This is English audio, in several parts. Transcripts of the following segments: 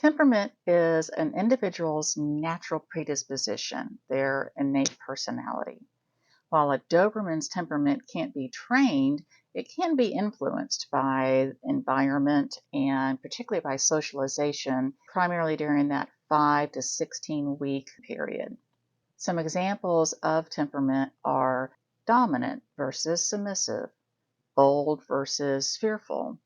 Temperament is an individual's natural predisposition, their innate personality. While a Doberman's temperament can't be trained, it can be influenced by environment and particularly by socialization, primarily during that 5 to 16-week period. Some examples of temperament are dominant versus submissive, bold versus fearful,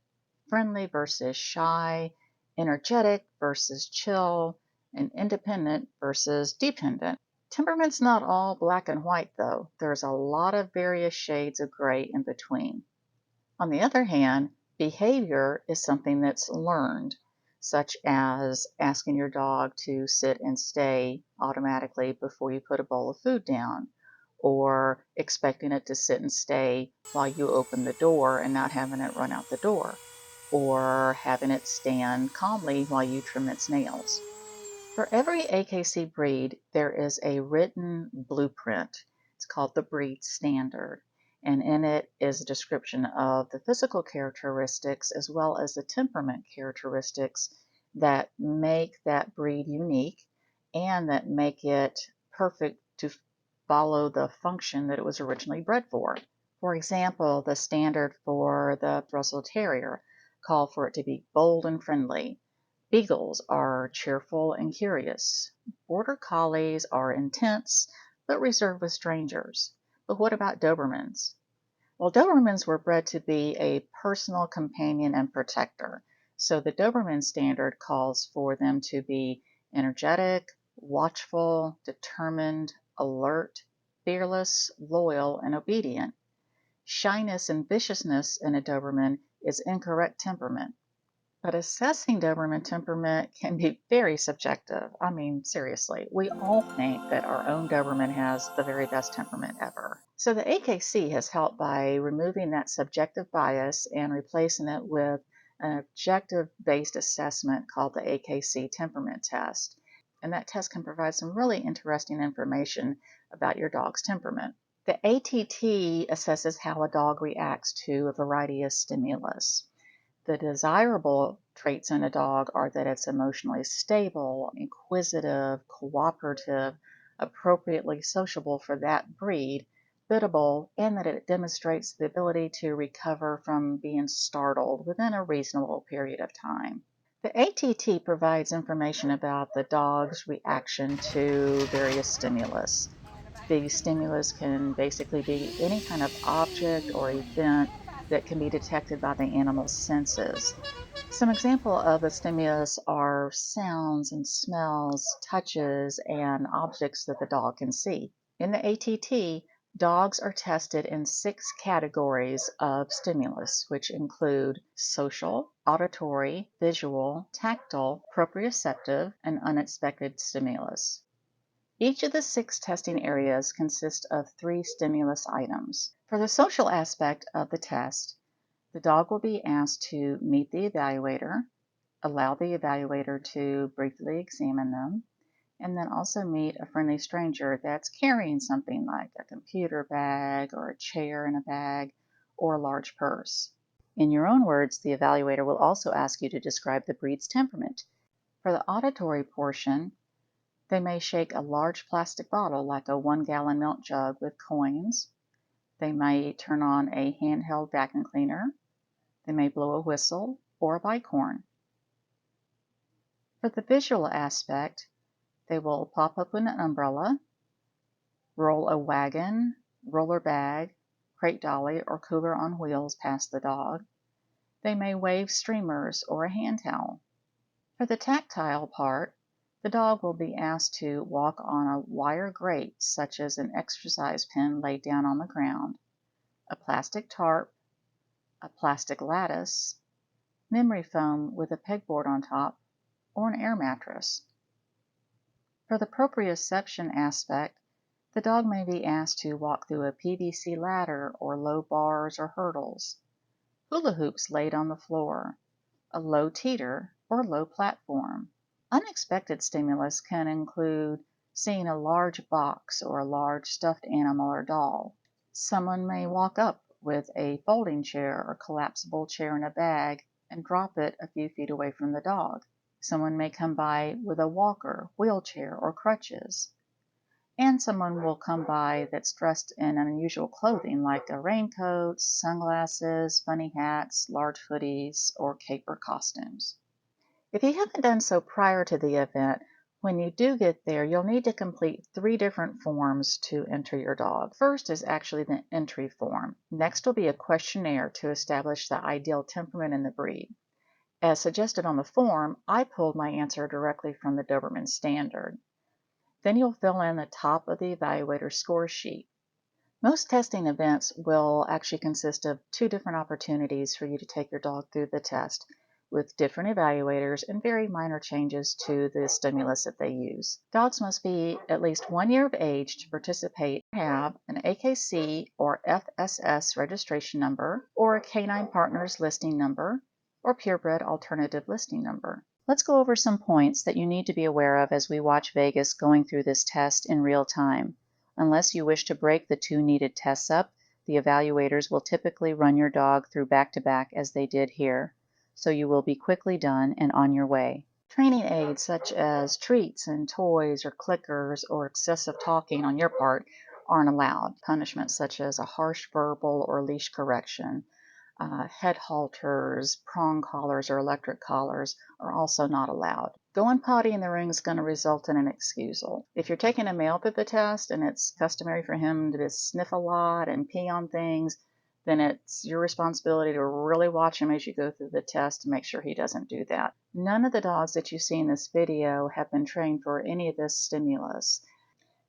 friendly versus shy, energetic versus chill, and independent versus dependent. Temperament's not all black and white, though. There's a lot of various shades of gray in between. On the other hand, behavior is something that's learned, such as asking your dog to sit and stay automatically before you put a bowl of food down, or expecting it to sit and stay while you open the door and not having it run out the door, or having it stand calmly while you trim its nails. For every AKC breed, there is a written blueprint. It's called the breed standard, and in it is a description of the physical characteristics as well as the temperament characteristics that make that breed unique and that make it perfect to follow the function that it was originally bred for. For example, the standard for the Russell Terrier called for it to be bold and friendly. Beagles are cheerful and curious. Border Collies are intense but reserved with strangers. But what about Dobermans? Well, Dobermans were bred to be a personal companion and protector. So the Doberman standard calls for them to be energetic, watchful, determined, alert, fearless, loyal, and obedient. Shyness and viciousness in a Doberman is incorrect temperament. But assessing Doberman temperament can be very subjective. I mean, seriously, we all think that our own Doberman has the very best temperament ever. So the AKC has helped by removing that subjective bias and replacing it with an objective-based assessment called the AKC Temperament Test. And that test can provide some really interesting information about your dog's temperament. The ATT assesses how a dog reacts to a variety of stimulus. The desirable traits in a dog are that it's emotionally stable, inquisitive, cooperative, appropriately sociable for that breed, biddable, and that it demonstrates the ability to recover from being startled within a reasonable period of time. The ATT provides information about the dog's reaction to various stimulus. The stimulus can basically be any kind of object or event that can be detected by the animal's senses. Some example of the stimulus are sounds and smells, touches, and objects that the dog can see. In the ATT, dogs are tested in 6 categories of stimulus, which include social, auditory, visual, tactile, proprioceptive, and unexpected stimulus. Each of the 6 testing areas consists of 3 stimulus items. For the social aspect of the test, the dog will be asked to meet the evaluator, allow the evaluator to briefly examine them, and then also meet a friendly stranger that's carrying something like a computer bag or a chair in a bag or a large purse. In your own words, the evaluator will also ask you to describe the breed's temperament. For the auditory portion, they may shake a large plastic bottle like a 1-gallon milk jug with coins. They may turn on a handheld vacuum cleaner. They may blow a whistle or a bike horn. For the visual aspect, they will pop open an umbrella, roll a wagon, roller bag, crate dolly, or cooler on wheels past the dog. They may wave streamers or a hand towel. For the tactile part, the dog will be asked to walk on a wire grate, such as an exercise pen laid down on the ground, a plastic tarp, a plastic lattice, memory foam with a pegboard on top, or an air mattress. For the proprioception aspect, the dog may be asked to walk through a PVC ladder or low bars or hurdles, hula hoops laid on the floor, a low teeter or low platform. Unexpected stimulus can include seeing a large box or a large stuffed animal or doll. Someone may walk up with a folding chair or collapsible chair in a bag and drop it a few feet away from the dog. Someone may come by with a walker, wheelchair, or crutches. And someone will come by that's dressed in unusual clothing like a raincoat, sunglasses, funny hats, large hoodies, or caper costumes. If you haven't done so prior to the event, when you do get there, you'll need to complete 3 different forms to enter your dog. First is actually the entry form. Next will be a questionnaire to establish the ideal temperament in the breed. As suggested on the form, I pulled my answer directly from the Doberman Standard. Then you'll fill in the top of the evaluator's score sheet. Most testing events will actually consist of 2 different opportunities for you to take your dog through the test, with different evaluators and very minor changes to the stimulus that they use. Dogs must be at least 1 year of age to participate and have an AKC or FSS registration number, or a Canine Partners listing number, or purebred alternative listing number. Let's go over some points that you need to be aware of as we watch Vegas going through this test in real time. Unless you wish to break the 2 needed tests up, the evaluators will typically run your dog through back-to-back as they did here, so you will be quickly done and on your way. Training aids such as treats and toys or clickers or excessive talking on your part aren't allowed. Punishments such as a harsh verbal or leash correction, head halters, prong collars, or electric collars are also not allowed. Going potty in the ring is going to result in an excusal. If you're taking a male through the test and it's customary for him to just sniff a lot and pee on things, then it's your responsibility to really watch him as you go through the test to make sure he doesn't do that. None of the dogs that you see in this video have been trained for any of this stimulus.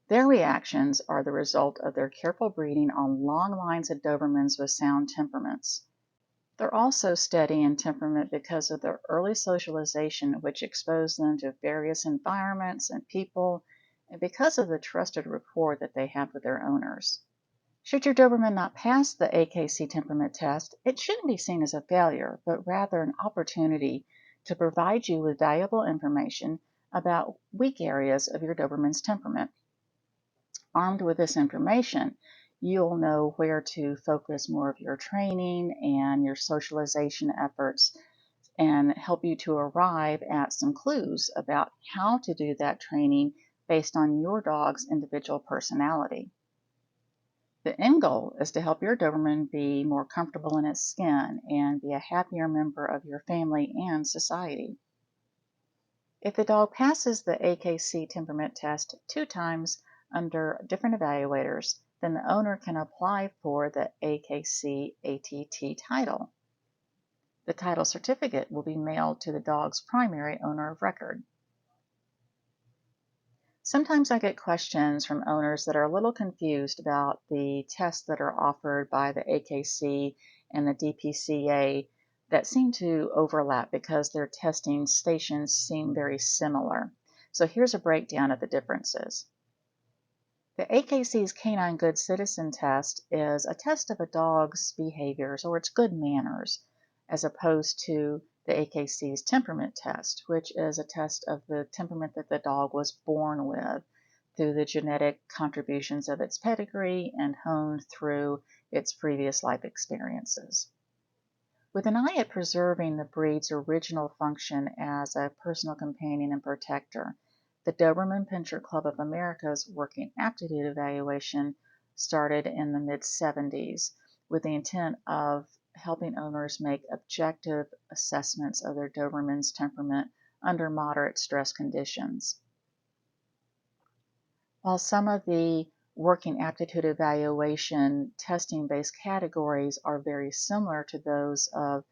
Their reactions are the result of their careful breeding on long lines of Dobermans with sound temperaments. They're also steady in temperament because of their early socialization, which exposed them to various environments and people, and because of the trusted rapport that they have with their owners. Should your Doberman not pass the AKC temperament test, it shouldn't be seen as a failure, but rather an opportunity to provide you with valuable information about weak areas of your Doberman's temperament. Armed with this information, you'll know where to focus more of your training and your socialization efforts and help you to arrive at some clues about how to do that training based on your dog's individual personality. The end goal is to help your Doberman be more comfortable in its skin and be a happier member of your family and society. If the dog passes the AKC temperament test 2 times under different evaluators, then the owner can apply for the AKC ATT title. The title certificate will be mailed to the dog's primary owner of record. Sometimes I get questions from owners that are a little confused about the tests that are offered by the AKC and the DPCA that seem to overlap because their testing stations seem very similar. So here's a breakdown of the differences. The AKC's Canine Good Citizen Test is a test of a dog's behaviors or its good manners, as opposed to the AKC's Temperament Test, which is a test of the temperament that the dog was born with through the genetic contributions of its pedigree and honed through its previous life experiences. With an eye at preserving the breed's original function as a personal companion and protector, the Doberman Pinscher Club of America's working aptitude evaluation started in the mid-70s with the intent of helping owners make objective assessments of their Doberman's temperament under moderate stress conditions. While some of the working aptitude evaluation testing-based categories are very similar to those of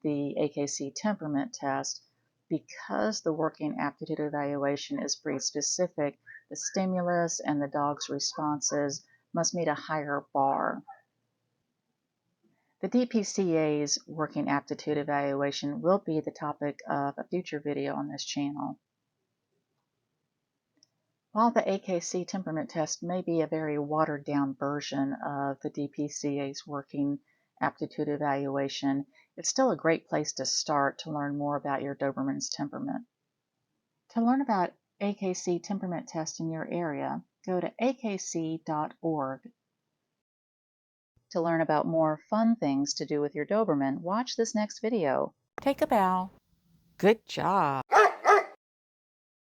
the AKC temperament test, because the working aptitude evaluation is breed specific, the stimulus and the dog's responses must meet a higher bar. The DPCA's working aptitude evaluation will be the topic of a future video on this channel. While the AKC temperament test may be a very watered down version of the DPCA's working aptitude evaluation, it's still a great place to start to learn more about your Doberman's temperament. To learn about AKC temperament test in your area, go to akc.org. To learn about more fun things to do with your Doberman, watch this next video. Take a bow. Good job.